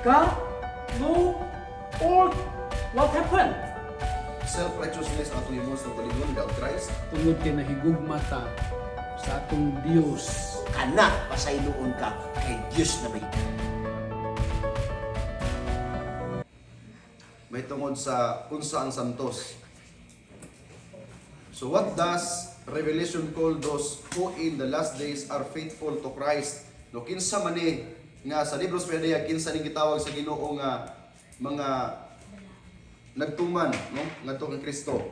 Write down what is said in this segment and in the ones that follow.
God, law, or what happened? Self-righteousness ang tulimos ng paligon without Christ. Tungod kay nahigugma ta sa atong Dios. Kana pasayloon ka kay Diyos na may May tungod sa unsa ang santos. So what does Revelation call those who in the last days are faithful to Christ? No, kinsa man ni nga sa libro sa Pedaya, kinsa ning gitawag sa Ginoo nga mga nagtuman, no, ngadto kay Kristo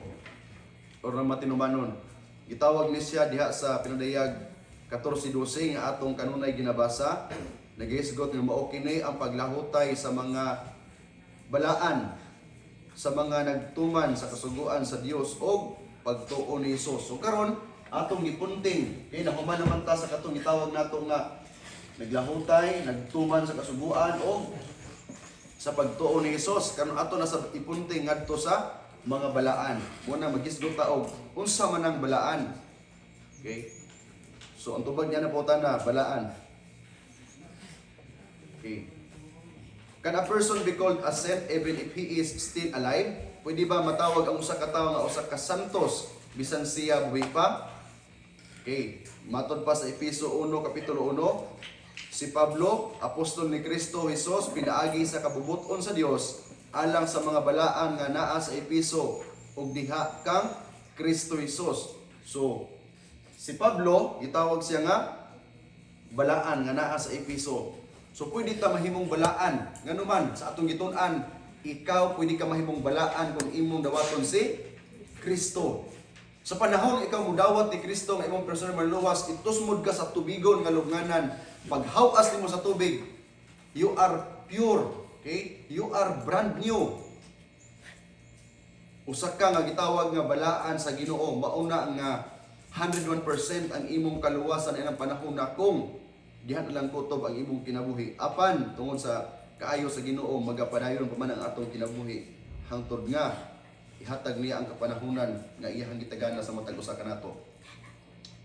or na matinumanon. Gitawag ni siya diha sa Pinadayag 14:12 nga atong kanunay ginabasa. Nagisgot nga mao kini ang paglahutay sa mga balaan, sa mga nagtuman sa kasuguan sa Dios o pagtuo ni Hesus. So karon atong gipunting kay nahuman naman ta sa katong gitawag nato nga naglahutay, nagtuman sa kasuguan o sa pagtuo ni Hesus. Karon ato na sa ipunting ngadto sa mga balaan. Muna magisgot ta og unsa man ang balaan. Okay? So ang tubag niya na po na balaan. Okay. Can a person be called a saint even if he is still alive? Pwede ba matawag ang usa ka tawo nga usa ka santos bisan siya buhi pa? Okay, matod pa sa Efeso 1 kapitulo 1, si Pablo, apostol ni Kristo Jesus, pinaagi sa kabubuton sa Dios alang sa mga balaan nga naa sa Efeso ug diha kang Kristo Jesus. So, si Pablo, itawag siya nga balaan nga naa sa Efeso. So pwede ta mahimong balaan nganuman sa atong gitun-an, ikaw pwede ka mahimong balaan kung imong dawaton si Kristo. Sa panahon ikaw mudawat ni Kristo nga imong personal maluwas, itusmod ka sa tubigon nga lubnganan. Paghawas nimo sa tubig, you are pure, okay? You are brand new. Usa ka nga gitawag nga balaan sa Ginoo, mauna nga 101% ang imong kaluwasan inang panahon na kung dihan lang kutob ang imong kinabuhi. Apan tungod sa kaayo sa Ginoo magapadayon pa man ang atong kinabuhi hangtod nga ihatag niya ang kapanahunan nga iyang gitagana sa matag usa kanato.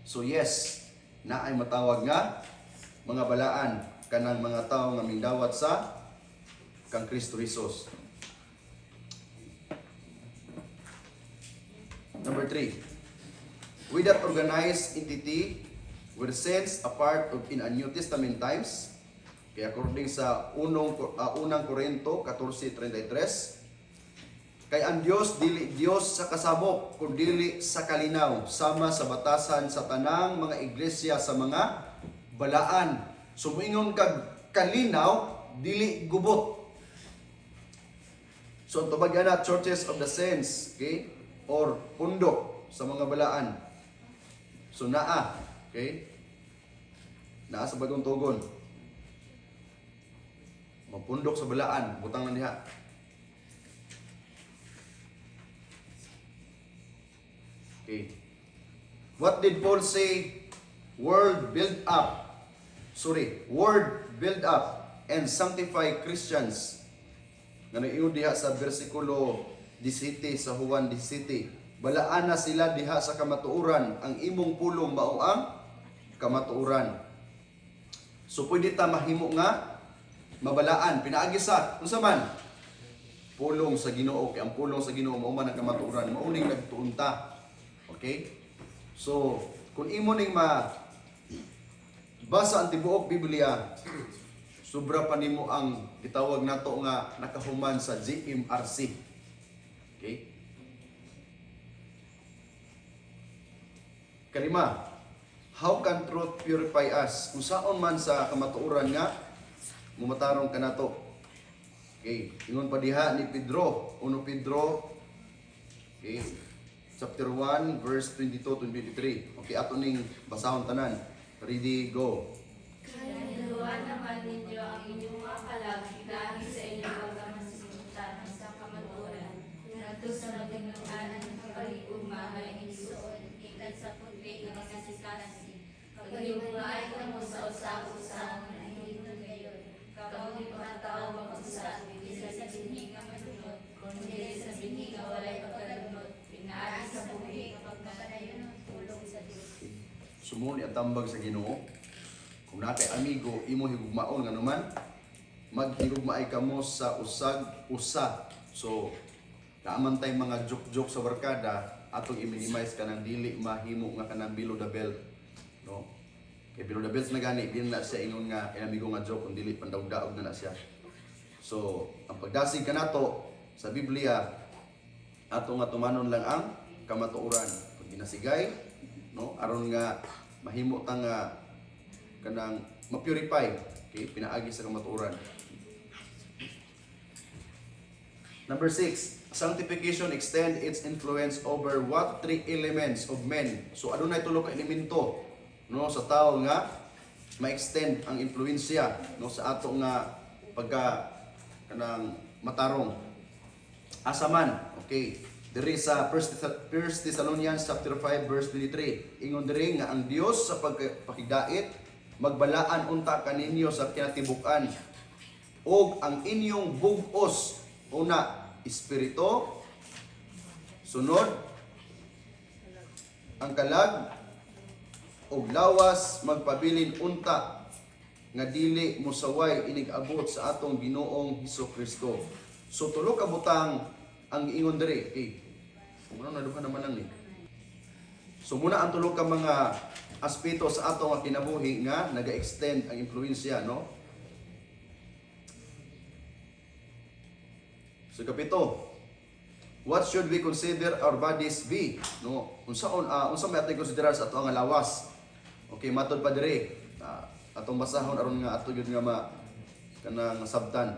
So yes, naay matawag nga mga balaan kanang mga tawo nga mindawat sa kang Kristo Jesus. Number 3. With that organized entity were saints apart of in a New Testament times. Kaya according sa unang Korinto 14:33, kay ang Dios dili Dios sa kasabok kun dili sa kalinaw, sama sa batasan sa tanang mga iglesia sa mga balaan. Sumuingon kag kalinaw dili gubot. So tubag na churches of the saints, okay? Or pundok sa mga balaan. So naa, okay? Naa sa bagong tugon. Mapundok sa balaan, butang na diha. Okay. What did Paul say? Word build up and sanctify Christians. Nga diha sa bersikulo 17 sa Juan 17. Balaan na sila diha sa kamatuuran, ang imong pulong mao ang kamatuuran. So pwede ta mahimo nga mabalaan, pinaagi sa unsa man pulong sa Ginoo, kay ang pulong sa Ginoo mao man ang kamatuuran, mao ning nagtuon ta. Okay? So kung imo ning basa ang tibuok Biblia, sobra pa nimo ang gitawag nato nga nakahuman sa GMRC. Okay? Kalima, how can truth purify us? Kung saan man sa kamatuoran nga, mumatarong ka na to. Okay, ingon pa diha ni Pedro, 1 Pedro, okay, chapter 1, verse 22-23. Okay, ato ning basahon tanan. Ready, go. Kanaluan naman ninyo ang inyong mga kalag dahil sa inyong pagkamasimutan sa kamaturan. Nato sa naginglanan ng kapaligugma ay isuon, ikan sa puti ng kasasikasi. Pagayugmaay ka mo sa usap-usap na hindi mo gayon. Kapag di mga tao mag-usap, hindi sa binhi nga madunod, kundi sa binhi nga walay pagkadunod. Pinaari sa buhi kapag makanayon ang tulong sa Diyos. Sumuni at tambag sa Ginoo. Kung natay amigo, imo higugmaon nga naman, maghigugmaay kamo sa usag-usa. So, naaman tay mga joke-joke sa barkada, atong i-minimize ka ng dili mahimo nga kanang below the belt. No? Kaya below the belt na gani, din na siya ingon nga, amigo nga joke, kung dili pandaog-daog na siya. So, ang pagdasig ka nato sa Biblia, ato nga tumanon lang ang kamatuoran. Pag ginasigay, no? Aron nga mahimo ta nga kanang ma-purify, okay? Pinaagi sa kamatuoran. Number 6, sanctification extend its influence over what 3 elements of men. So adunay tulo ka elemento, no, sa tao nga ma-extend ang influensya, no, sa ato nga pagka kanang matarong. Asa man, okay. Diri sa 1 Thessalonians chapter 5 verse 23, ingon diri nga ang Dios sa pagpakigdait magbalaan unta kaninyo sa kinatibuk-an ug ang inyong bug-os, una espiritu, sunod ang kalag ug lawas magpabilin unta nga dili musaway inig-abot sa atong Ginoong Hesukristo. So tulo ka butang ang ingon diri, okay. Kung ano naduha naman lang ni. So muna ang tulo ka mga aspeto sa ato nga kinabuhi nga naga-extend ang influensya, no? So kapito, what should we consider our bodies be? No, unsa may atong konsiderar sa ato nga lawas? Okay, matod pa diri. Atong basahon aron nga ato gyud nga kanang sabtan.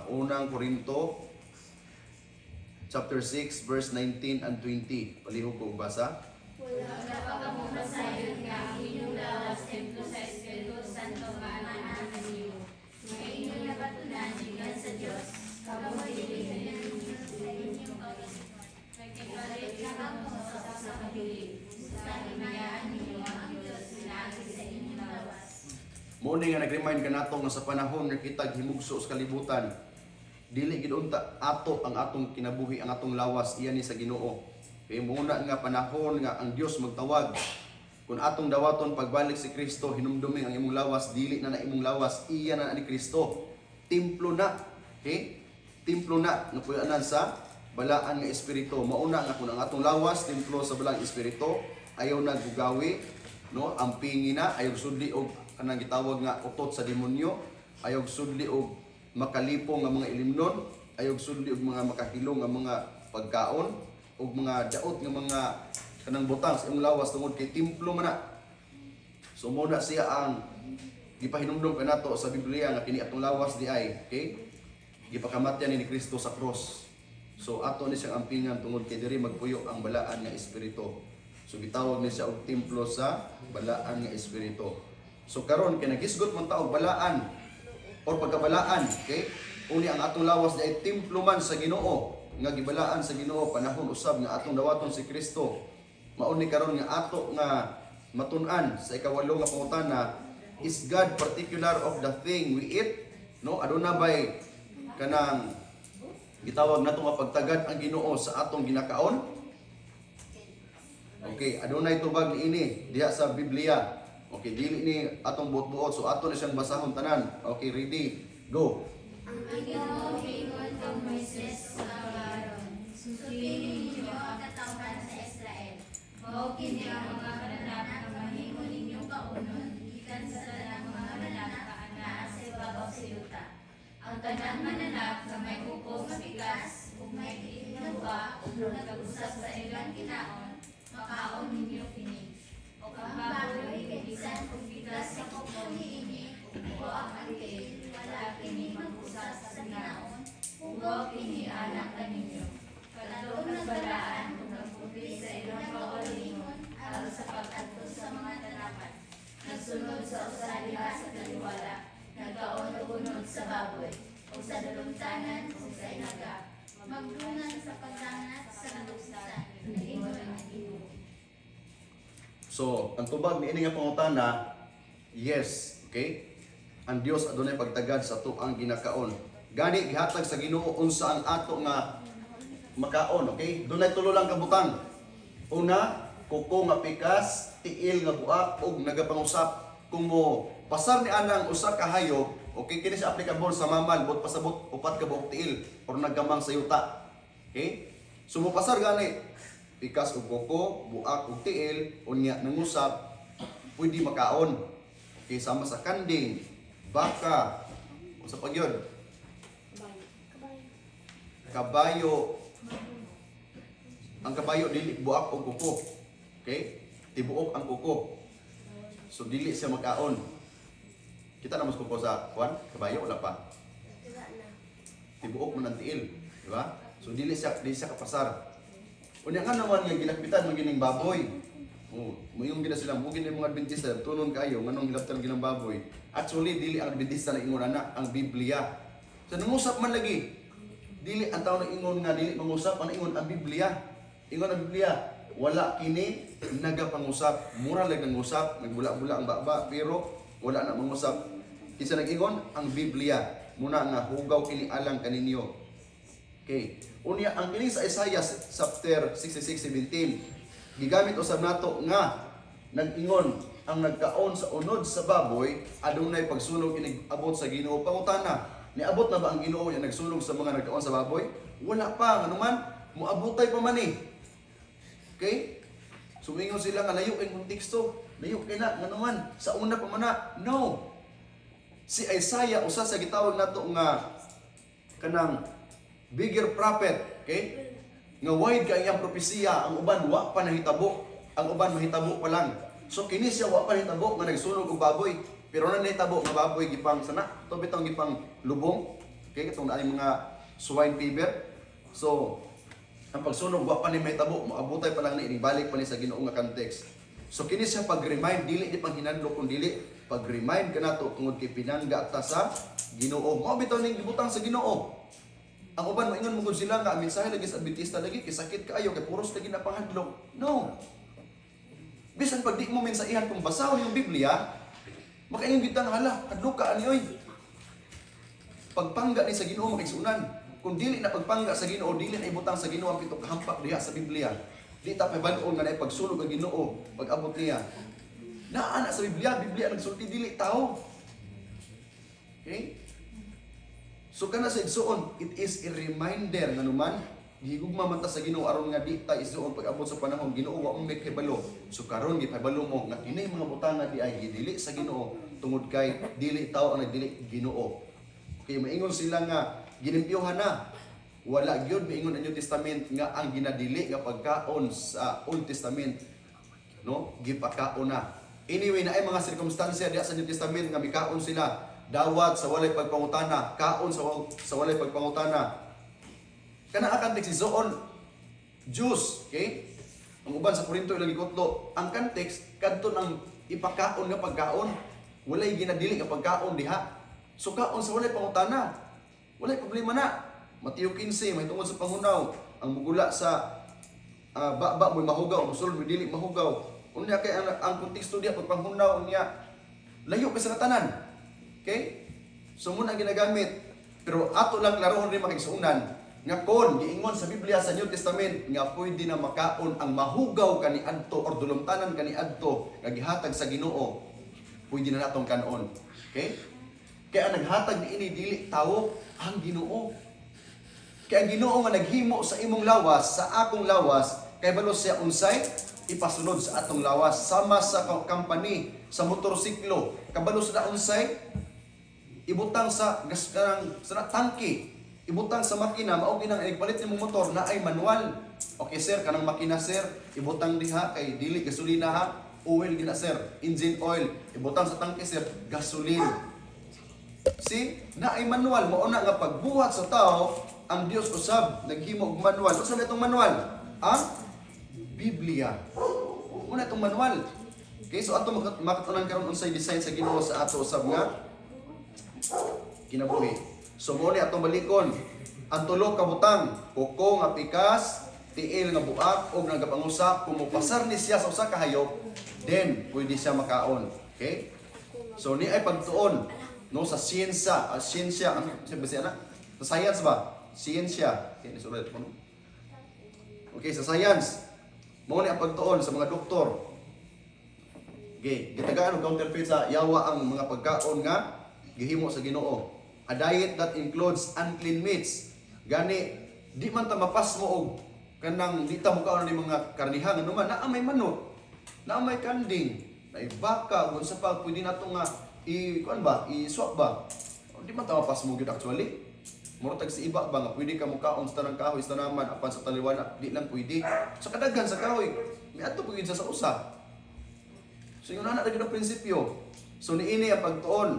Unang Korinto chapter 6 verse 19 and 20. Palihog ko basa. Wala pa kamo masayon nga ang inyong lawas templo sa Espiritu Santo nga anak ninyo. Nga inyong napatunan gikan sa Dios. Kamo dili sa inyong kaulisan. Nagkipalit kamo sa kabili. Sa hinayaan ninyo ang Dios pinaagi sa inyong lawas. Muni nga nag-remind ka nato nga sa panahon nga kitag himugso sa kalibutan, dili gid unta ato ang atong kinabuhi, ang atong lawas iyan ni sa Ginoo. Kay muna nga panahon nga ang Dios magtawag. Kung atong dawaton pagbalik si Kristo, hinumdumi ang imong lawas, dili na imong lawas, iyan na ni Kristo. Templo na. Okay? Templo na napuyanan sa balaan nga espiritu. Mauna nga kung ang atong lawas templo sa balaan espiritu, ayaw na gugawi, no? Ampingi na, ayaw sudli og kanang gitawag nga utot sa demonyo, ayaw sudli og makalipong nga mga ilimnon, ayaw sudli og mga makahilong nga mga pagkaon, og mga daot nga mga kanang butang sa imong lawas tungod kay templo man na. So mo na siya ang gipahinumdom kanato sa Biblia nga kini atong lawas di ay, okay? Gipakamatyan ni Kristo sa cross. So ato ni siyang ampingan tungod kay diri magpuyo ang balaan nga espiritu. So gitawag ni siya og templo sa balaan nga espiritu. So karon kay nagisgot man ta og balaan or pagkabalaan, okay? Uni ang atong lawas di ay templo man sa Ginoo nga gibalaan sa Ginoo panahon usab nga atong dawaton si Kristo. Mauni karon nga ato nga matun-an sa ikawalo nga pangutana, is God particular of the thing we eat? No, aduna bay kanang gitawag nato nga pagtagad ang Ginoo sa atong ginakaon? Okay, adunay tubag niini diha sa Biblia. Okay, dili ni atong buot-buot, so ato ni siyang basahon tanan. Okay, ready, go. Ang Ginoo ingon kang Moises sa Aaron, sundin ninyo ang katawhan sa Israel. Mao kini ang mga mananap nga mahimo ninyong kaunon gikan sa tanang mga mananap nga anaa sa ibabaw sa yuta. Ang tanang mananap nga may upo nga bigas ug may diin nga buwa ug nagag-usab sa ilang kinaon, makaon ninyo kini. O ang baboy kay bisan kung bigas sa kuko niini o ang angke wala kini mag-usab sa kinaon. Ugo kini anak kaninyo. Kadto nagbalaan ug nagputi sa ilang kaugalingon aron sa pag-adto sa mga tanapan. Nagsunod sa usa diha sa taliwala, nagkaon og unod sa baboy, o sa dalumtanan o sa inaga. Magdungan sa pagdangat sa nalusan. Ingon ang Ginoo. So, ang tubag ni ini nga pangutana, yes, okay? Ang Dios adunay pagtagad sa tuang ginakaon. Gani gihatag sa Ginoo unsa ang ato nga makaon, okay? Dunay tulo lang kabutang. Una, kuko nga pikas, tiil nga buak ug nagapangusap. Kung mo pasar ni anang usa ka hayop, Okay, kini siya applicable sa mamal, bot pasabot, upat ka buok tiil, or naggamang sa yuta. Okay? So, mupasar gani, pikas ug koko, buak ug tiil, unya nangusap, pwede makaon. Okay, sama sa kanding, baka, o sa pagyod, kabayo, ang kabayo dili buak og kuko. Okay? Tibuok ang kuko. So dili siya makaon. Kita na mas kuko sa kuan, kabayo wala pa. Tibuok man ang tiil, di ba? So dili siya kapasar. Unya nga naman nga gilakpitan man gining baboy. Moyong gina sila mo gini mga Adventista tunon kayo nganong gilaptan ginang baboy. Actually dili ang Adventista na ingon ana ang Biblia. So nangusap man lagi. Dili ang tao na ingon nga dili mangusap ang ingon ang Biblia. Ingon ang Biblia, wala kini nagapangusap. Mura lang nangusap, nagbula-bula ang baba, pero wala na mangusap. Isa nag-ingon ang Biblia, muna nga hugaw kini alang kaninyo. Okay. Unya ang kini sa Isaiah chapter 66:17, gigamit usab nato nga nag-ingon ang nagkaon sa unod sa baboy adunay pagsulog kini abot sa Ginoo. Pangutana, niabot na ba ang Ginoo yang nagsulog sa mga nagkaon sa baboy? Wala pa, ano man, muabotay pa man eh. Okay? Sumingon sila nga layo ang konteksto. Layo kay na nga naman sa una pa man na. No. Si Isaiah usa sa gitawag nato nga kanang bigger prophet, okay? Nga wide kay iyang propesiya, ang uban wa pa nahitabo, ang uban mahitabo pa lang. So kini siya wa pa nahitabo nga nagsunog og baboy, pero na nahitabo nga baboy gipang sana, to bitong gipang lubong, okay, katong naay mga swine fever. So ang pagsunog wa pa ni mahitabo, maabutay pa lang ni balik pa ni sa Ginoo nga context. So kini siya pag-remind, dili di pang hinadlo kun dili pag-remind kanato tungod kay pinangga ta sa Ginoo. Mao bitaw ning gibutang sa Ginoo. Ang uban moingon mo sila nga mensahe lagi sa Adventista lagi kay sakit kaayo kay puros lagi na panghadlok. No. Bisan pag di mo mensahehan kung basahon yung Biblia, makaingon bitang hala, hadlok ka ani oy. Pagpangga ni sa Ginoo makigsunan. Kung dili na pagpangga sa Ginoo, dili na ibutang sa Ginoo ang pitong kahampak diha sa Biblia. Di ta pabad-on nga na pagsulog ang Ginoo pag-abot niya. Naa na sa Biblia nagsulti dili tao. Okay? So kana sa igsuon, it is a reminder nga naman gihigugma man ta sa Ginoo aron nga di ta igsuon pag-abot sa panahon Ginoo wa mo may kahibalo. So karon gipahibalo mo nga kini mga butanga di ay dili sa Ginoo tungod kay dili tao ang nagdili Ginoo. Okay, maingon sila nga ginimpyuhan na. Wala gyud miingon ang New Testament nga ang ginadili nga pagkaon sa Old Testament, no? Gipakaon na. Anyway, na ay mga circumstansya diha sa New Testament nga mikaon sila. Dawat sa walay pagpangutana, kaon sa walay pagpangutana. Kana akan text zoon Jews, okay? Ang uban sa Korinto ilang ikutlo, ang context kadto nang ipakaon nga pagkaon, walay ginadili nga pagkaon diha. So kaon sa walay pangutana. Walay problema na. Mateo 15, may tungod sa pangunaw. Ang mugula sa baba mo'y mahugaw, musulod mo'y dili mahugaw. Unya kay ang konteksto diya pagpanghunaw niya layo pa sa tanan. Okay? So muna ang ginagamit. Pero ato lang laroon rin makigsuunan nga kon giingon sa Biblia sa New Testament nga pwede na makaon ang mahugaw kaniadto or dulumtanan kaniadto nga gihatag sa Ginoo. Pwede na natong kanon. Okay? Kaya ang naghatag ni ini dili tawo ang Ginoo. Kaya ang Ginoo nga naghimo sa imong lawas, sa akong lawas, kay balos siya unsay ipasulod sa atong lawas sama sa company, sa motorsiklo. Kabalos na unsay ibutang sa gas sa tangke, ibutang sa makina, mao ginang igpalit nimong motor na ay manual. Okay sir, kanang makina sir, ibutang diha kay dili gasolina ha, oil gina sir, engine oil, ibutang sa tangke sir, gasoline. See, na ay manual mo na nga pagbuhat sa tao, ang Dios usab naghimo og manual. Unsa na itong manual? Ang Biblia. Una itong manual. Okay, so ato makatunan karon unsay design sa Ginoo sa ato usab nga kinabuhi. So mo ni atong balikon ang tulo ka butang, kuko nga pikas, tiil nga buak og nagapangusap, kung mopasar ni siya sa usa ka hayop, then pwede siya makaon. Okay? So ni ay pagtuon no sa siyensya, ano sabi na? Sa science ba? Siyensya. Okay, nisulat ko no. Okay, sa science. Mao ni ang pagtuon sa mga doktor. Okay, gitagaan og counterfeit sa yawa ang mga pagkaon nga gihimo sa Ginoo. A diet that includes unclean meats. Gani di man ta mapas mo og kanang di ta mukaon ni mga karnihan ano man, naa may manok, naa may kanding, na baka, kung sa pa pwede nato nga kuan ba, i-swap ba. Di man ta mapas mo gyud actually. Murag tag sa iba ba nga pwede ka mukaon sa tanang kahoy sa tanaman apan sa taliwana di lang pwede. Sa kadaghan sa kahoy, may ato pugid sa usa. So yun na lagi ng prinsipyo. So niini ang pagtuon.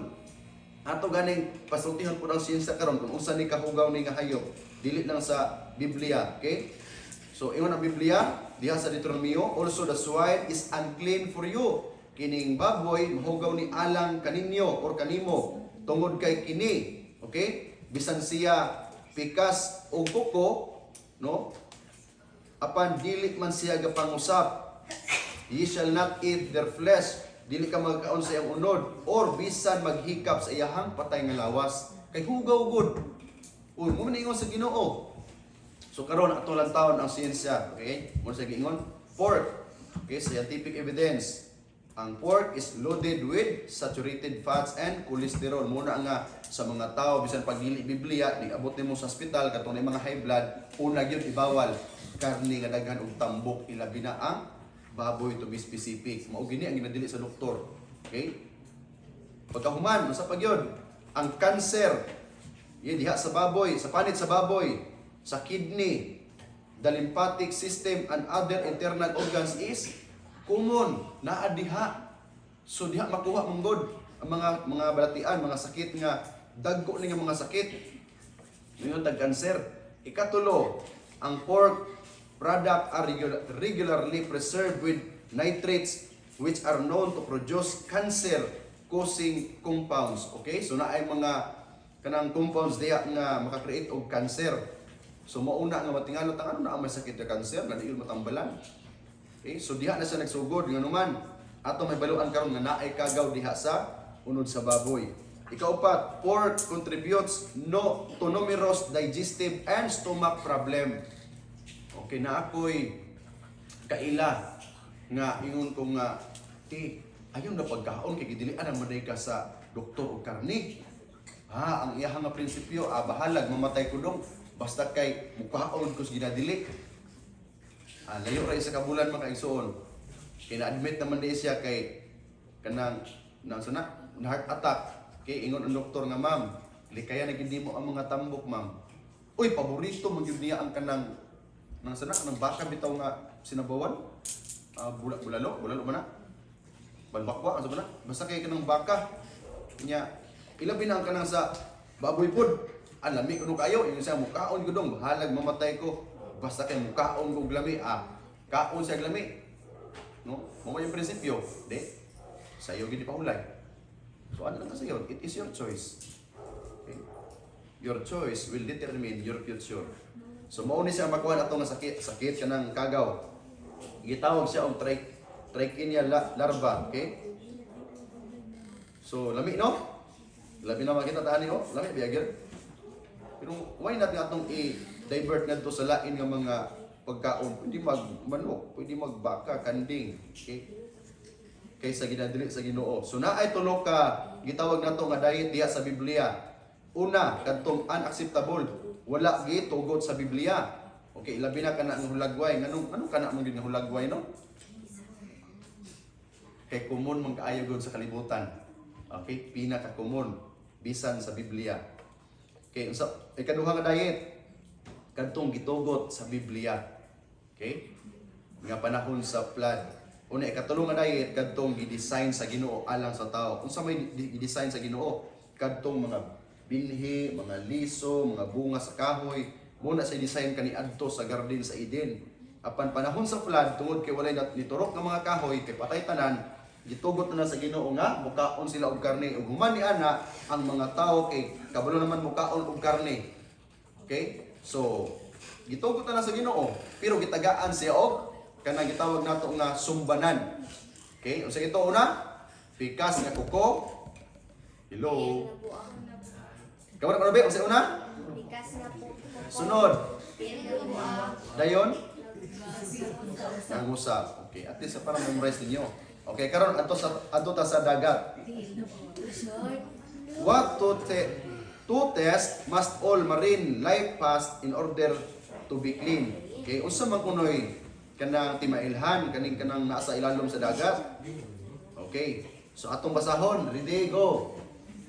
Ato ganing pasultihan po ng siyensya karon kung unsa ni kahugaw ni nga hayop. Dili lang sa Biblia, okay? So ingon ang Biblia diha sa Deuteronomio, also the swine is unclean for you. Kining baboy mahugaw ni alang kaninyo or kanimo tungod kay kini, okay? Bisan siya pikas o kuko, no? Apan dili man siya gapangusap. Ye shall not eat their flesh. Dili ka magkaon sa iyang unod or bisan maghikap sa iyahang patay nga lawas. Kay hugaw gud. O mo man ingon sa Ginoo. So karon ato lang taon ang siyensya, okay? Mo sa giingon pork. Okay, scientific evidence. Ang pork is loaded with saturated fats and cholesterol. Muna nga sa mga tao bisan pag dili Biblia, ni abot nimo sa ospital katong mga high blood, una gyud ibawal karne nga daghan og tambok, ilabi na ang baboy to be specific. Mao gini ang ginadili sa doktor. Okay? Pagkahuman, sa pagyod, ang cancer, yun diha sa baboy, sa panit sa baboy, sa kidney, the lymphatic system and other internal organs is common, naa diha. So diha makuha mong god ang mga balatian, mga sakit nga dagko ni nga mga sakit. Ngayon tag cancer. Ikatulo, ang pork product are regularly preserved with nitrates which are known to produce cancer-causing compounds. Okay? So naay mga kanang compounds diha nga maka-create og cancer. So mauna nga matingalot ang ano na may sakit na cancer na diyon matambalan. Okay? So diha na siya nagsugod nganuman ato may baluan karon nga naay kagaw diha sa unod sa baboy. Ikaupat, pork contributes to numerous digestive and stomach problem. Okay na ako'y kaila nga ingon ko nga ayon na pagkaon kay gidilian ang maday ka sa doktor o karni. Ang iyahang nga prinsipyo, bahalag mamatay ko dong basta kay mukaon ko sa ginadili. Layo ra sa kabulan mga kaigsoon. Kay na-admit naman di siya kay kanang heart attack. Kay ingon ang doktor nga, ma'am, likaya na gindi mo ang mga tambok, ma'am. Uy, paborito magyud niya ang kanang nang baka bitaw nga sinabawan. Bulalo man na. Balbakwa asa ba na? Basta kay kanang baka nya ilabi na ang kanang sa baboy pod. Lami kuno kayo, yung siya mukaon ko dong, bahalag mamatay ko. Basta kay mukaon ko glami, kaon siya glami. No? Mo yung prinsipyo, di. Sayo gid pahulay. So ano lang sayo? It is your choice. Okay? Your choice will determine your future. So mao ni siya makuha ato nga sakit kanang kagaw. Gitawag siya og Trichinella larva, okay? So lami no? Labi na makita tani oh, lami biagir. Pero why not atong i-divert ngadto sa lain nga mga pagkaon? Pwede magmanok, pwede magbaka, kanding, okay? Kaysa ginadili sa Ginoo. So naay tulo ka gitawag nato nga diet diha sa Biblia. Una, kadtong unacceptable, wala gi tugot sa Biblia. Okay, labi na kana ang hulagway. Anong kana man gid nga hulagway no? Kay common man kaayo gud sa kalibutan. Okay, pinaka common bisan sa Biblia. Okay, so ikaduha nga diet kadtong gitugot sa Biblia. Okay? Nga panahon sa flood. Una ikatulo nga diet kadtong gi-design sa Ginoo alang sa tao. Unsa may gi-design sa Ginoo? Kadtong mga binhi, mga liso, mga bunga sa kahoy, muna sa design kaniadto sa garden sa Eden. Apan panahon sa flood tungod kay walay niturok nga mga kahoy kay patay tanan, gitugot na sa Ginoo nga mukaon sila og karne ug human ni ana ang mga tawo kay kabalo naman mukaon og karne. Okay? So gitugot na sa Ginoo pero gitagaan siya og kanang gitawag nato nga sumbanan. Okay? Unsa ito una? Pikas nga kuko. Hello. Kawan ano ba? Unsa una? Bikas nga po. Sunod. Pinuha. Dayon. Ang usap. Okay, at least para memorize ninyo. Okay, karon adto ta sa dagat. What to test must all marine life pass in order to be clean. Okay, unsa man kunoy kanang timailhan kaning kanang nasa ilalom sa dagat. Okay. So atong basahon, ready go.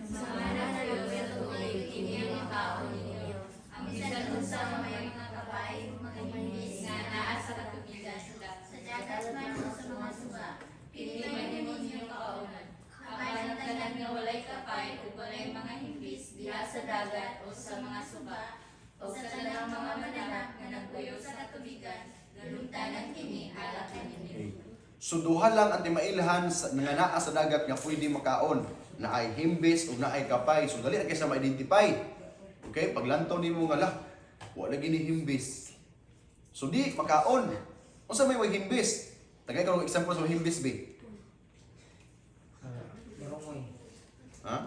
Sa ngalan ng Diyos sa tubig, ini ang tao ninyo. Ang bisan unsa nga may mga kapay, mga hinis nga naa sa katubigan sa dagat man o sa mga suba. Kini man ninyo kaunan. Ang tanan nga walay kapay ug walay mga himbis diha sa dagat o sa mga suba o sa tanang mga mananak nga nagpuyo sa katubigan, galuntanan kini alak ninyo. So duha lang ang timailhan nga naa sa dagat nga pwede makaon, na ay himbis o na ay kapay. So dali na kaysa ma-identify. Okay, paglantaw nimo nga lah, wala gini himbis. So di makaon. Unsa may way himbis? Tagay ka ng example sa himbis be. Ha?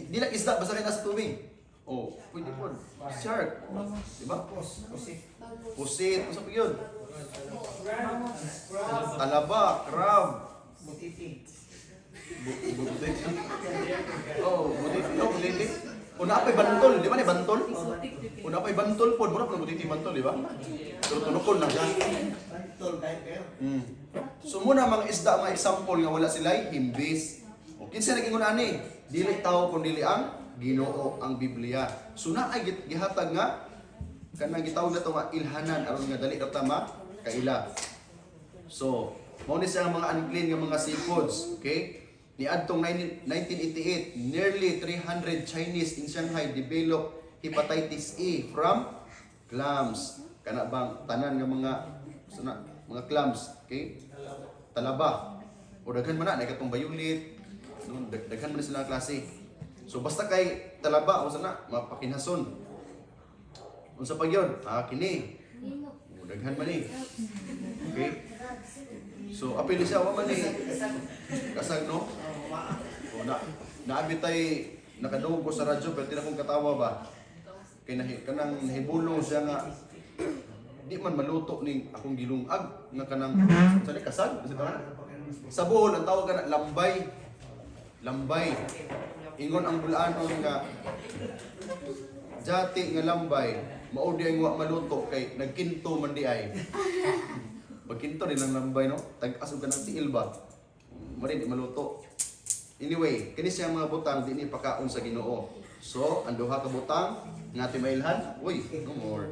Di lang isda basta kay nasa tubig. Oh, pwede po. Shark. Di ba? Pusit. Unsa pa yun? Talaba, crab. Butiti. Oh, butiti. No, butiti. Una pa'y bantol, di ba ni bantol? Una pa'y bantol po, mura pa butiti bantol, di ba? Pero tunukon lang siya. So muna mga isda, mga example nga wala sila himbis. O kinsa naging ani, dili tao kun dili ang Ginoo ang Biblia. So na ay gihatag nga kanang gitawag nato nga ilhanan aron nga dali ra tama kaila. So, mao ni siya ang mga unclean nga mga seafoods, okay? Niadtong 1988, nearly 300 Chinese in Shanghai developed hepatitis E from clams. Kana bang tanan nga mga clams, okay? Talaba. O daghan man na katong bayulit. No, daghan man sila klase. So basta kay talaba o sana mapakinhason. Unsa pa gyud? Kini. O daghan man ni. Okay? So apil siya wa man ni kasag no? O naabit tay nakadugo sa radyo pero di na kong katawa ba? Kay kanang nahibulong siya nga di man maluto ning akong gilungag nga kanang sali kasag sa buhol ang tawag kana lambay. Lambay. Ingon ang bulanon nga jati nga lambay mao di ay wa maluto kay nagkinto man di ay. Pagkinto din ang lambay no, tag-asog ka ng tiil ba? Mari di maluto. Anyway, kini siya mga butang di ni pakaon sa Ginoo. So, ang duha ka butang nga timailhan, uy, no more.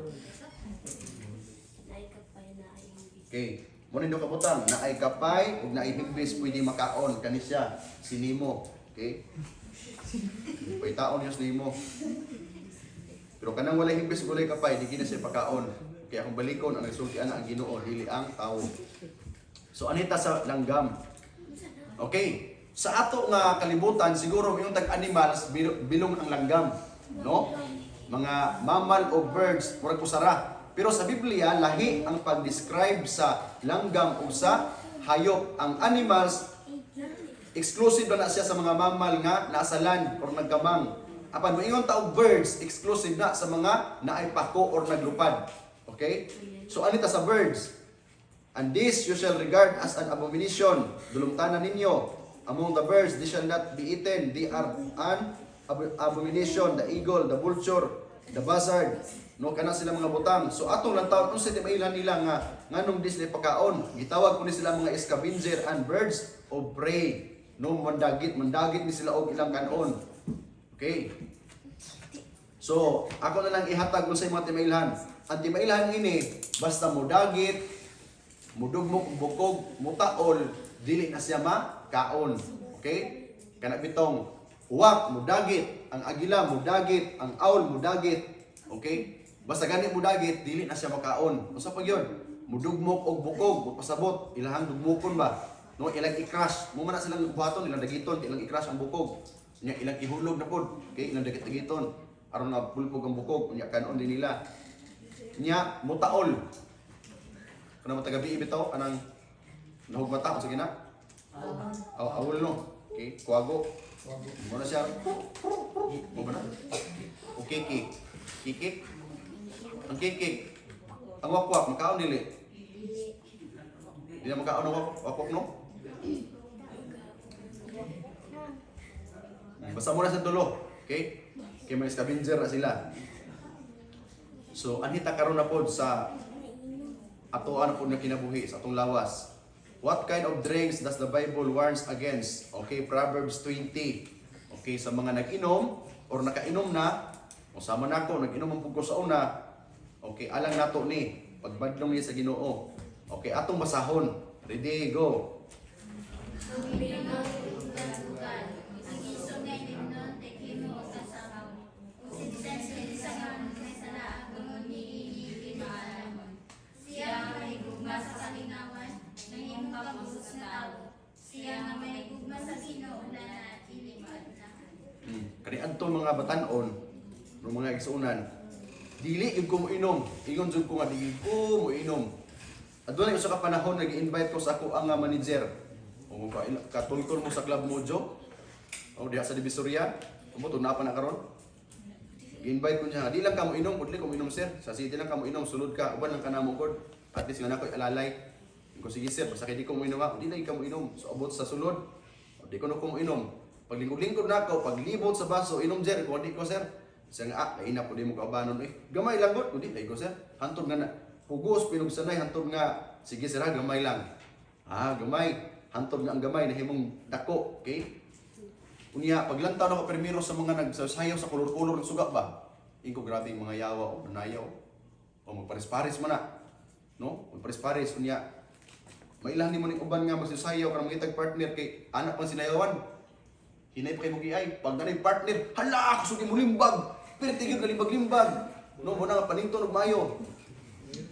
Okay, mo nindo ka butang na ay kapay ug na ay himbis pwede makaon kani siya sinimo. Okay? Paitaon yung sinimo. Pero kanang walay himbis walay kapay di kina siya pakaon. Kaya akong balikon ang nagsultian ang Ginoo dili ang tao. So anita sa langgam. Okay. Sa ato nga kalibutan siguro yung tag-animals bilong ang langgam, no? Mga mammal o birds murag kusara. Pero sa Biblia lahi ang pag-describe sa langgam o sa hayop. Ang animals exclusive na siya sa mga mammal nga nasa land or nagkamang. Apan moingon ta og birds exclusive na sa mga naay pako or naglupad. Okay? So anita sa birds. And this you shall regard as an abomination. Dulumtanan ninyo. Among the birds, they shall not be eaten. They are an abomination. The eagle, the vulture, the buzzard. No, kana sila mga butang. So atong lang tawag, kung sa timailan nila nga, nganong disney pagkaon. Gitawag ko ni sila mga scavenger and birds of prey. No, mandagit ni sila og ilang kanon. Okay? So, ako na lang ihatag mo sa mga timailhan. Ang timailhan ini, basta mudagit, mudugmok, bukog, mutaol, dili na siya makaon. Okay? Kana bitong, uwak, mudagit, ang agila, mudagit, ang owl, mudagit. Okay? Basta gani mudagit, dili na siya makaon. Usa pa yun? Mudugmok og bukog, pasabot, ilahang dugmokon ba? No, ilang i-crush. Mo man na silang buhaton, ilang dagiton, ilang i-crush ang bukog. Nya ilang ihulog na pod. Okay, ilang dagit-dagiton. Aron na pulpog ang bukog, nya kanon din nila. Nya mutaol. Kana mo taga-bi bitaw anang nahugmata sa gina. Awol no. Okay, kuwago. Mo na siya. Mo ba na? Okay, kikik. Ang kikik. Ang wakwak makaon dili. Di na makaon ang wakwak no? Basta mo na sa tulo. Okay? Kaya may scavenger na sila. So, anhita karon na pod sa ato ano po na kinabuhi sa atong lawas. What kind of drinks does the Bible warns against? Okay, Proverbs 20. Okay, sa mga nag-inom or nakainom na, o sama na ako, nag-inom ang pugko sa una, okay, alang nato ni, pagbadlong niya sa Ginoo. Okay, atong basahon. Ready, go. Tubig ang tugal, ang isog na inom, tekino sa sabaw. Usisan sa nga, may sala, tungod ni maalamon. Siya may gugma sa kalinawan, nangimong kapusos na tao. Siya nga may gugma sa Ginoo na ilimad na. Kani adto mga batan-on, ng mga igsuunan, dili gyud ko mo inom. Ingon jud ko nga dili ko mo inom. Adunay usa ka panahon nag-invite ko sa ako ang manager. O katulkon mo sa Club Mojo. O diha sa Divisoria. Mo to na pa na karon. Gi-invite ko niya, di lang ka mo inom, kudli ko mo inom sir. Sa city lang ka mo inom, sulod ka, uban lang ka na mo kod. At least nga na ko alalay. Ko sige sir, basta kay di ko mo inom, di lang ka mo inom. So abot sa sulod. Di ko na ko mo inom. Pag lingkod-lingkod na ako, pag libot sa baso, inom sir, kung di ko sir. Siya nga, kaina po di mo kaubanon. Gamay lang god, kundi di ko sir. Hantod nga na, pugos, pinugsanay, hantod nga, sige sir ha, gamay lang. Gamay. Hantod nga ang gamay na himong dako, okay? Unya, paglantaw na ko primero sa mga nagsasayaw sa kulor-kulor ng suga ba? Ingko grabe yung mga yawa o nanayaw. O magparis-paris mo na. No? Magparis-paris. Unya, mailan ni mo ning uban nga magsasayaw karang mga itag partner kay anak pang sinayawan. Hinay pa kayo mag-iay. Pag ganay partner, hala! Kusugin mo limbag! Pero tigil ka limbag-limbag. No? Muna nga paninto ng mayo.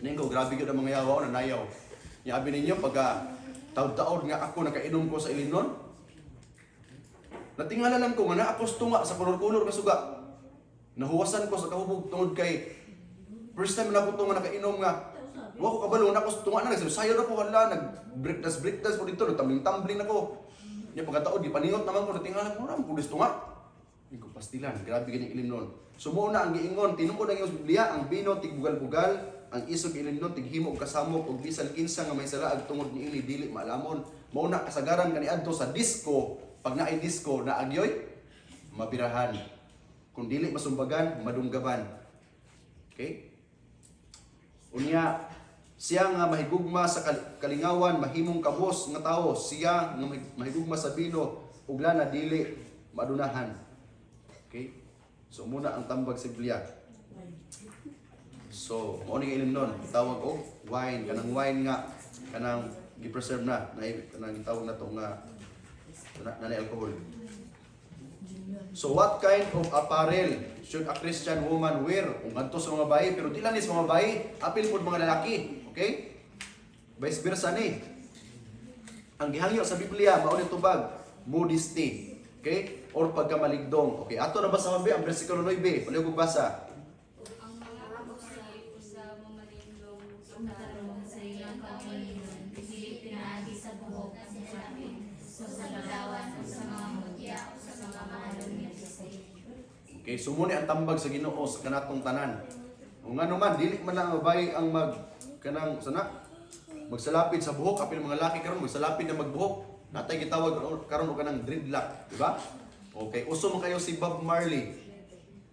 Ningko, grabe yun ang mga yawa o nanayaw. Yabi ninyo, pagka taod-taod nga ako nakainom ko sa Ilinon, natingala lang ko nga naapos tunga sa kulor-kulor nga suga. Nahuwasan ko sa kahubog tungod kay first time na ako tunga nakainom nga. Wa ko kabalo na ako tunga na nagsayo na ko hala nag-breakdance ko dito, tumbling-tumbling ako. Nya pagkataod gipaningot naman ko natingala ko ram kudis tunga. Hindi ko pastilan, grabe gani ilim noon. Sumo na ang giingon, tinuod ang iyong Biblia, ang bino tigbugal-bugal, ang isog ilim noon tighimo og kasamok og bisan kinsa nga may salaag tungod niini dili maalamon. Mao na kasagaran kaniadto sa disco. Pag naay disco na agyoy, mabirahan. Kung dili masumbagan, madunggaban. Okay? Unya, siya nga mahigugma sa kalingawan, mahimong kabos nga tao, siya nga mahigugma sa bino, ugla na dili madunahan. Okay? So muna ang tambag sa Biblia. So, mo ni ilim nun, tawag og wine, kanang wine nga kanang gi-preserve na, kanang gitawag na to nga na alcohol. So what kind of apparel should a Christian woman wear? Kung ganito sa mga bayi, pero di lang ni sa mga bayi, apil po mga lalaki. Okay? Vice versa ni. Ang gihangyo sa Biblia, mao ni tubag, modesty. Okay? Or pagkamaligdong. Okay, ato na basa ang versikulo 9. Paliw ko basa. Ang mga kusay sa mamalindong sukarong sa iyang kamalinon, hindi pinaagi sa buhok at sa lapin, so sa balawan o sa mga mutya o sa mga mahalong niya. Okay, sumuni ang tambag sa Ginoo sa kanatong tanan. Kung ano man, dili man lang ang babae ang magsalapid sa buhok, apil mga laki karon magsalapid na magbuhok. Natay gitawag karon og kanang dreadlock, di ba? Okay, uso man kayo si Bob Marley.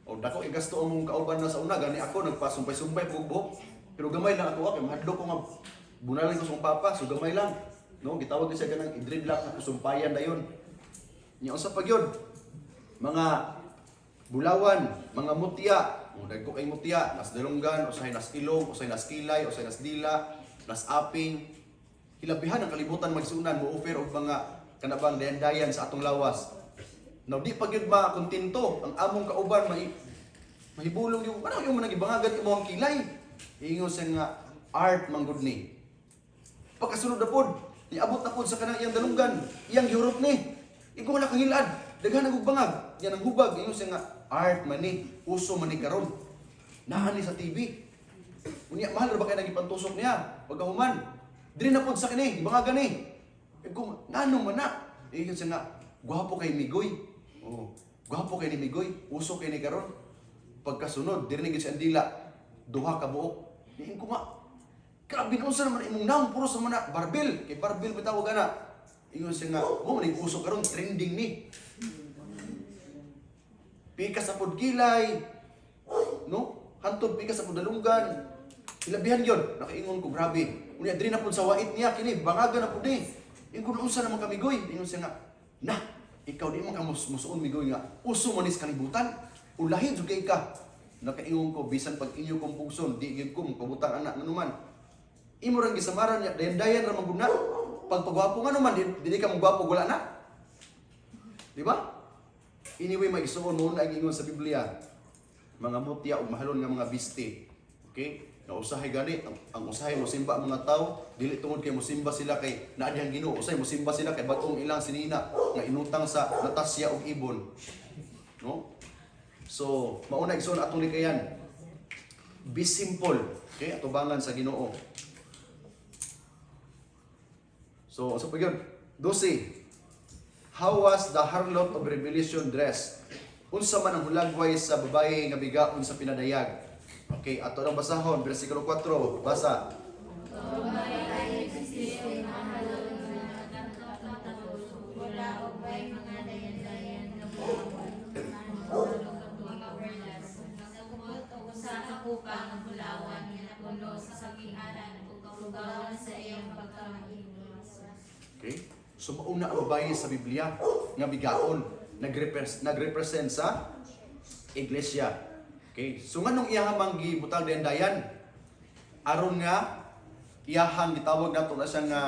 O dako igasto mong kauban na sa una gani ako nagpasumpay-sumpay pug buhok. Pero gamay lang ako kay mahadlo ko nga bunalan ko sa papa, so gamay lang. No, gitawag siya kanang dreadlock na kusumpayan dayon. Nya usa pa gyud mga bulawan, mga mutya, dagko kay mutya, nas dalunggan, usay nas ilong, usay nas kilay, usay nas dila, nas aping. Hilabihan ang kalibutan magsunan mo offer og mga kanabang dayan-dayan sa atong lawas. Now di pa gyud makontento ang among kauban mahibulong yung ano yung nagibangagan imo ang kilay. Ingon siya nga art manggod ni. Pagkasunod na pod, niabot na pod sa kanang iyang dalunggan, iyang Europe ni. Igo wala kang hilad, daghan og bangag, yan ang hubag. Ingon siya nga art man ni, uso man ni karon. Naa ni sa TV. Unya mahal ra ba kay nagipantusok niya pagkahuman? Diri na pod sa kini, ibangagan ni. Kung nganong man na, ingon siya nga gwapo kay Migoy. Oh, gwapo kay ni Migoy, uso kay ni karon. Pagkasunod, diri ni gid sa dila, duha ka buok. Diin ko nga, grabe unsa naman imong naong puro sa mana barbel, kay barbel bitawag ana. Ingon siya nga, mo man uso karon trending ni. pika sa pod kilay, no? Hantod pika sa pod dalunggan. Ilabihan yon, nakaingon ko grabe. Unya diri na pud sa wait niya kini, bangaga na pud ni. Ingon unsa naman kami goy? Ingon siya nga, "Nah, ikaw di man ka musuon migoy nga uso man is kalibutan. Ulahin jud kay ka." Nakaingon ko bisan pag inyo kong pugson, di gyud ko pabutang anak nanuman. Imo rang gisamaran niya, dayan ra maguna. Pag pagwapo nga naman, di ka magwapo wala na. Di ba? Anyway, may isuon mo na ingon sa Biblia. Mga mutya ug mahalon nga mga biste. Okay? Na usahay gani ang usahay mo simba ang mga tao dili tungod kay mosimba sila kay naa diyang Ginoo, usahay mosimba sila kay bag-ong ilang sinina nga inutang sa natasya ug ibon. No? So, mauna igsoon atong likayan. Be simple, okay? Atubangan sa Ginoo. So, sa pagyon, 12. How was the harlot of Revelation dressed? Unsa man ang hulagway sa babae nga bigaon sa pinadayag? Okay, ato nang basahon, versikulo 4, basa. Okay? So mauna ang babae sa Biblia nga bigaon nagrepresent sa iglesia. Okay? So nganong iyang manggi butang dayan aron nga iyahang gitawag nato na siya nga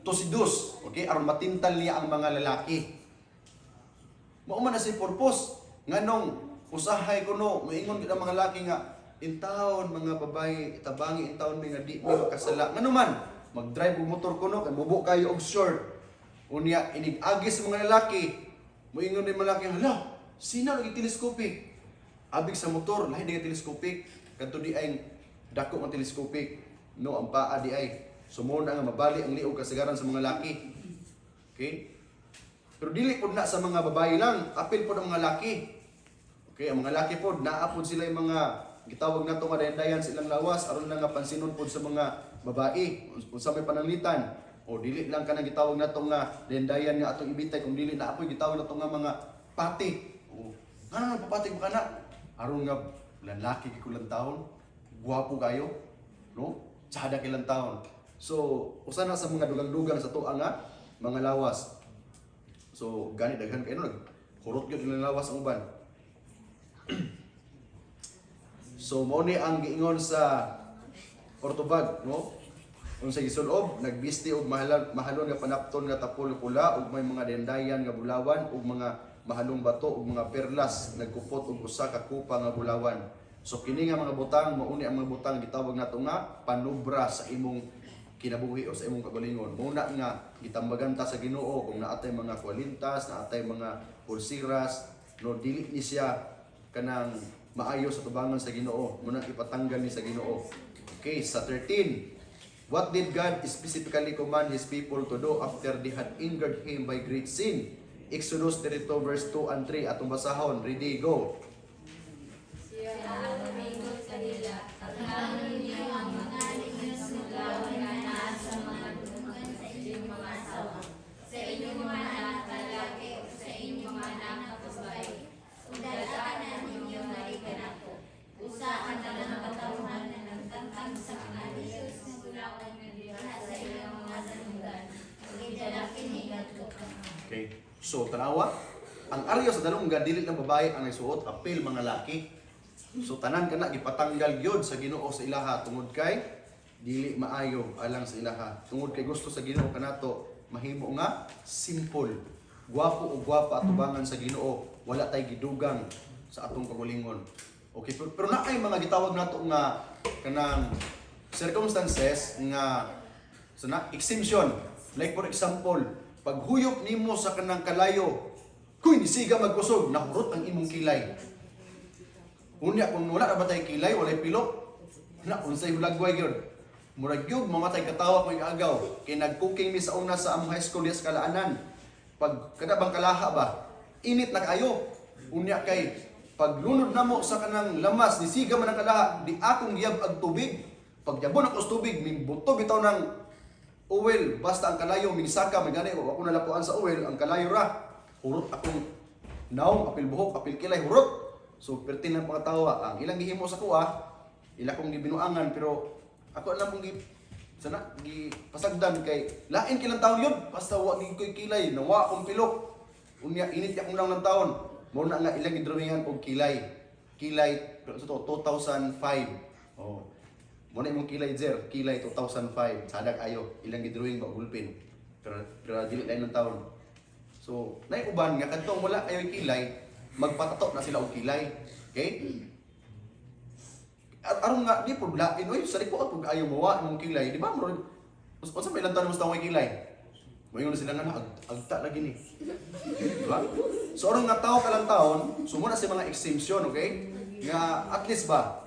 tusidus. Okay? Aron matintal niya ang mga lalaki. Mao man na si purpose nganong usahay kuno moingon gid ang mga lalaki nga intawon mga babae tabangi intawon may nga di may makasala ngano man mag-drive og motor kuno kay mubo kayo og short unya inig-agi sa mga lalaki moingon din malaki hala sino lagi telescopic abig sa motor lahi di telescopic kadto di ay dako nga telescopic no ang paa di ay sumuna nga mabali ang liog kasagaran sa mga lalaki. Okay? Pero dili pod na sa mga babae lang, apil pod ang mga laki. Okay, ang mga laki pod naapod sila yung mga gitawag nato nga dayan sa ilang lawas aron lang nga pansinon pod sa mga babae unsa may pananglitan o dili lang kanang gitawag nato nga dayan nga atong ibitay kung dili na apoy gitawag nato nga mga pati. O ano papati ko kana aron nga lalaki kikulang taon, guwapo kayo, no? Tsada kilang taon. So, usa na sa mga dugang-dugang sa tuang nga mga lawas. So, gani daghan kayo nagkurot gyud ilang lawas ang uban. So, mao ni ang giingon sa ortobag, no? Unsa gisulob, nagbisti og mahalon nga panapton nga tapol pula ug may mga dendayan nga bulawan ug mga mahalong bato ug mga perlas nagkupot og usa ka kupa nga bulawan. So kini nga mga butang mao ni ang mga butang gitawag nato nga panubra sa imong kinabuhi o sa imong kagalingon. Muna nga gitambagan ta sa Ginoo kung naatay mga kwalintas, naatay mga pulsiras, no dili ni siya kanang maayo sa tubangan sa Ginoo, muna ipatanggal ni sa Ginoo. Okay, sa 13. What did God specifically command His people to do after they had injured Him by great sin? Exodus 32 verse 2 and 3 atong basahon. Ready, go. Okay. So, tanawa, ang aryo sa dalunggan dili ng babae ang nagsuot, apil mga laki. So, tanan kana gipatanggal gyud sa Ginoo sa ilaha tungod kay dili maayo alang sa ilaha. Tungod kay gusto sa Ginoo kanato mahimo nga simple. Gwapo o gwapa atubangan sa Ginoo, wala tay gidugang sa atong kagalingon. Okay, pero naay mga gitawag nato nga kanang circumstances nga exemption. Like for example, paghuyop nimo sa kanang kalayo, kuy nisiga magkusog, nahurot ang imong kilay. Unya kung wala na ba tay kilay, walay pilok, na unsay hulagway gyud. Murag gyud mamatay katawa ko agaw. Kay nag-cooking mi sa una sa among high school yes kalaanan. Pag kada bang kalaha ba, init na kayo. Unya kay paglunod namo sa kanang lamas nisiga man ang kalaha, di akong giyab ag tubig. Pag yabon ako sa tubig, mimbuto bitaw ng oil, basta ang kalayo minisaka magani ako nalapuan sa oil ang kalayo ra hurot akong naong apil buhok apil kilay hurot So perti lang mga tawa, ang ilang gihimo sa kuha, ila kong gibinuangan pero ako na mong sana pasagdan kay lain kilang taon yun basta wa gi koy kilay nawa kong pilok unya init akong lang ng taon mo na nga ilang gidrawingan og kilay pero sa to 2005 oh mo na imong kilay jer kilay 2005 sadag ayo ilang gidrawing ba gulpin pero dili lain ng taon so nay uban nga kadtong wala ayo kilay magpatato na sila og kilay okay at aron nga di pud lain oy sa liko pud ayo mawa imong kilay di ba mo unsa may lantaw mo sa tawong kilay mo sila nga agta lagi ni di ba so aron nga tawo kalang taon sumuna sa mga exemption okay nga at least ba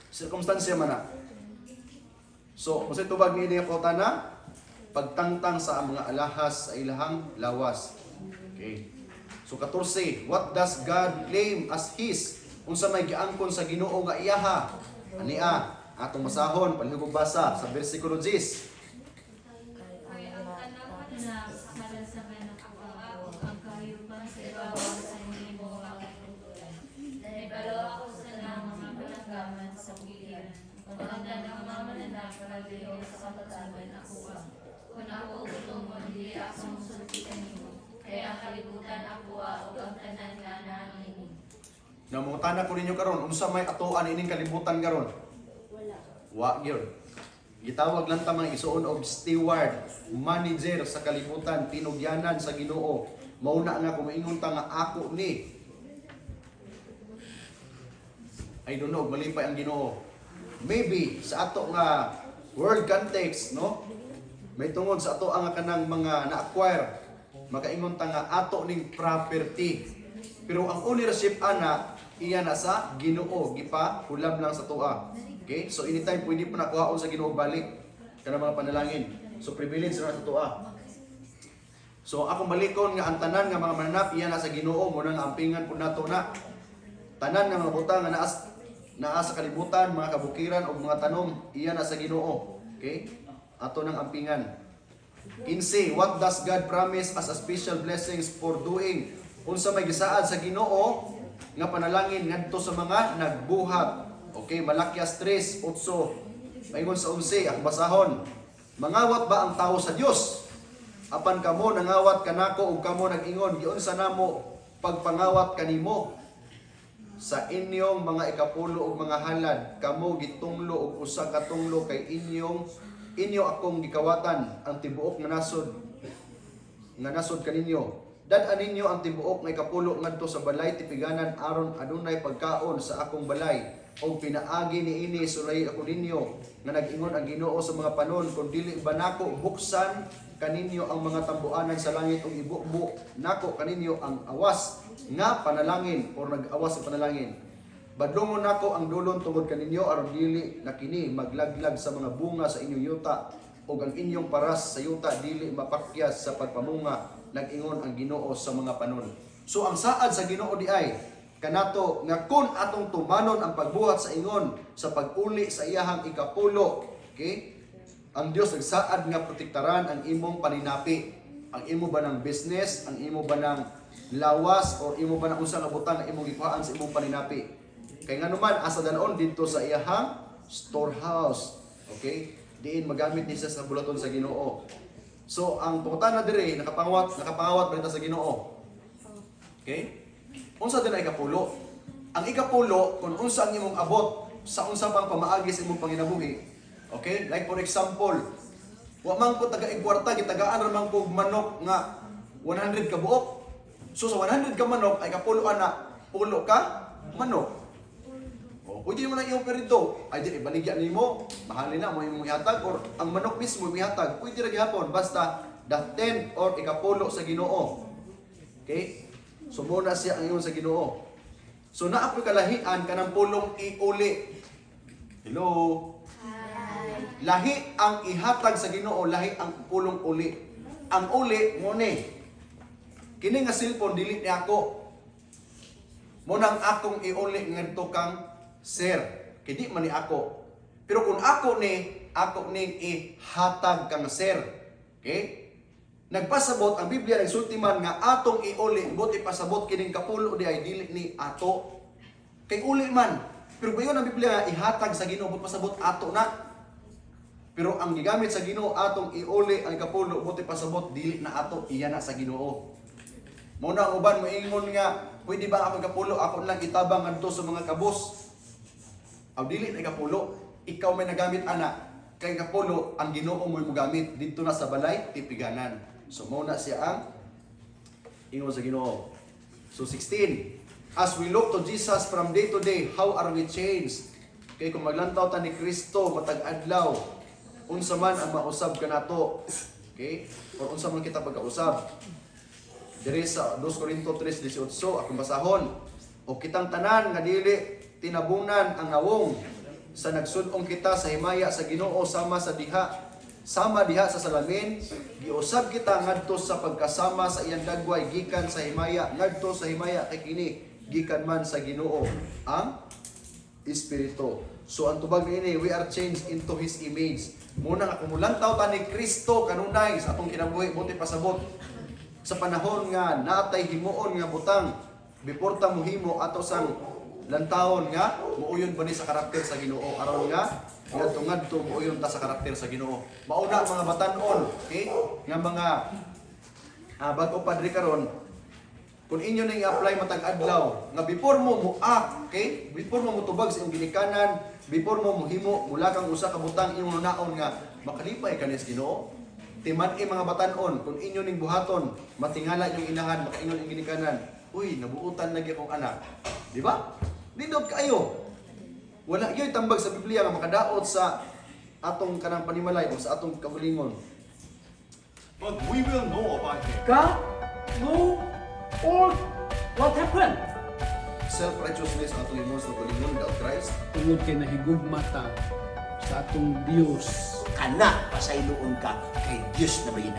circumstansya man na so unsay tubag ni nga na pagtangtang sa mga alahas sa ilahang lawas okay so 14 what does God claim as his unsa may giangkon sa Ginoo nga iyaha ania atong masahon palihog basa sa bersikulo 10 Kaya ang tanawon na kalansaman ng ako ang kahayupan sa ibabaw sa hindi mo makatutulan. Naibalo ako sa mga balanggaman sa bukiran. Kung ang tanang mamananap para din sa kapataban ako kung ako utungod, hindi ako musulpitan mo. Kaya ang kalibutan ako o ang tanan nga namin. Namutana ko ninyo karon unsa may atoan ining kalibutan karon? Wa gyud. Gitawag lang ta mga isuon og steward, manager sa kalibutan, tinugyanan sa Ginoo. Mao na nga kung ingon ta nga ako ni. I don't know, malipay ang Ginoo. Maybe sa ato nga world context, no? May tungod sa ato ang kanang mga na-acquire, makaingon ta nga ato ning property. Pero ang ownership ana iya na sa Ginoo, gipa hulam lang sa tua. Okay? So anytime pwede pa nakuhaon sa Ginoo balik kana mga panalangin. So privilege na sa tua. So ako malikon nga ang tanan nga mga mananap iya na sa Ginoo mo nang ampingan pud nato na. Tanan nga mga butang nga naa sa kalibutan, mga kabukiran o mga tanom iya na sa Ginoo. Okay? Ato nang ampingan. 15. What does God promise as a special blessings for doing? Unsa may gisaad sa Ginoo nga panalangin ngadto sa mga nagbuhat. Okay, Malakias 3:8. Maingon sa 11, ang basahon. Mangawat ba ang tao sa Dios? Apan kamo nangawat kanako ug kamo nag-ingon giunsa namo pagpangawat kanimo? Sa inyong mga ikapulo ug mga halad kamo gitunglo og usa ka tunglo kay inyo akong gikawatan ang tibuok nga nasod kaninyo. Dad-an ninyo ang tibuok nga ikapulo ngadto sa balay tipiganan aron adunay pagkaon sa akong balay o pinaagi niini sulay ako ninyo nga nag-ingon ang Ginoo sa mga panon kun dili ba nako buksan kaninyo ang mga tambuanan sa langit ug ibukbo nako kaninyo ang awas nga panalangin o nag-awas sa panalangin. Badlongon nako ang dulon tungod kaninyo aron dili na kini maglaglag sa mga bunga sa inyong yuta ug ang inyong paras sa yuta dili mapakyas sa pagpamunga nag-ingon ang Ginoo sa mga panon. So ang saad sa Ginoo di ay kanato nga kun atong tumanon ang pagbuhat sa ingon sa pag-uli sa iyahang ikapulo. Okay? Ang Dios nagsaad nga protektaran ang imong paninapi. Ang imo ba ng business, ang imo ba ng lawas or imo ba ng unsa nga butang nga imong gipuhaan sa imong paninapi. Kay nganuman asa danon dito sa iyahang storehouse. Okay? Diin magamit ni sa bulaton sa Ginoo. So ang pangutana dire nakapangawat balita sa Ginoo. Okay? Unsa din ang ikapulo? Ang ikapulo kung unsa ang imong abot sa unsa pang pamaagi sa imong panginabuhi. Okay? Like for example, wa man ko taga igwarta gitagaan ra man ko manok nga 100 ka buok. So sa 100 ka manok ay kapulo ana, pulo ka manok. O pwede mo na i-offer ito. Ay di ibaligyan nimo, mahalin na mo imong ihatag or ang manok mismo ihatag. Pwede ra gihapon basta the 10 or ikapulo sa Ginoo. Okay? So muna siya ang iyon sa Ginoo. So naapoy kalahian kanang pulong iuli. Hello. Hi. Lahi ang ihatag sa Ginoo, lahi ang pulong uli. Ang uli mo ni. Kini nga cellphone dili ni ako. Mo nang akong iuli ngadto kang sir. Kini man ni ako. Pero kung ako ning ihatag kang sir. Okay? Nagpasabot ang Biblia nagsulti man nga atong iuli but ipasabot kining kapulo di ay dili ni ato. Kay uli man. Pero bayon ang Biblia nga ihatag sa Ginoo buti pasabot ato na. Pero ang gigamit sa Ginoo atong iuli ang ikapulo buti pasabot dili na ato iya na sa Ginoo. Mao na ang uban moingon nga pwede ba ako ikapulo ako lang itabang ngadto sa mga kabos. Aw dili na ikapulo, ikaw may nagamit ana. Kay ikapulo ang Ginoo mo gamit didto na sa balay tipiganan. So mao na siya ang ingon sa Ginoo. So 16, as we look to Jesus from day to day, how are we changed? Kay kung maglantaw ta ni Kristo matag adlaw, unsa man ang mausab kanato. Okay? Or unsa man kita pagkausab. Diri sa 2 Corinto 3:18 akong basahon. O kitang tanan nga dili tinabunan ang nawong sa nagsun-ong kita sa himaya sa Ginoo sama diha sa salamin, giusab kita ngadto sa pagkasama sa iyang dagway gikan sa himaya ngadto sa himaya kay kini gikan man sa Ginoo ang Espiritu. So ang tubag niini, we are changed into His image. Muna nga kumulantaw ta ni Kristo kanunay sa atong kinabuhi buti pasabot sa panahon nga natay himuon nga butang before ta mohimo ato sang lantawon nga muuyon ba ni sa karakter sa Ginoo aron nga ngadto muuyon ta sa karakter sa Ginoo. Mauna mga batan-on, okay? Nga mga bago padre karon kung inyo nang i-apply matag adlaw nga before mo muak, okay? Before mo mutubag sa imong ginikanan, before mo mohimo mula kang usa ka butang imong nunaon nga makalipay kanis Ginoo. Timan mga batan-on kung inyo ning buhaton matingala yung inahan makaingon ang ginikanan. Uy, nabuutan lagi akong anak. Di ba? Nindot kayo. Wala yoy tambag sa Biblia nga makadaot sa atong kanang panimalay o sa atong kabulingon. But we will know about him. God know all what happened. Self-righteousness ang atong himos na kabulingon without Christ. Tungod kay nahigugma ta sa atong Dios. Kana pasayloon ka kay Diyos na may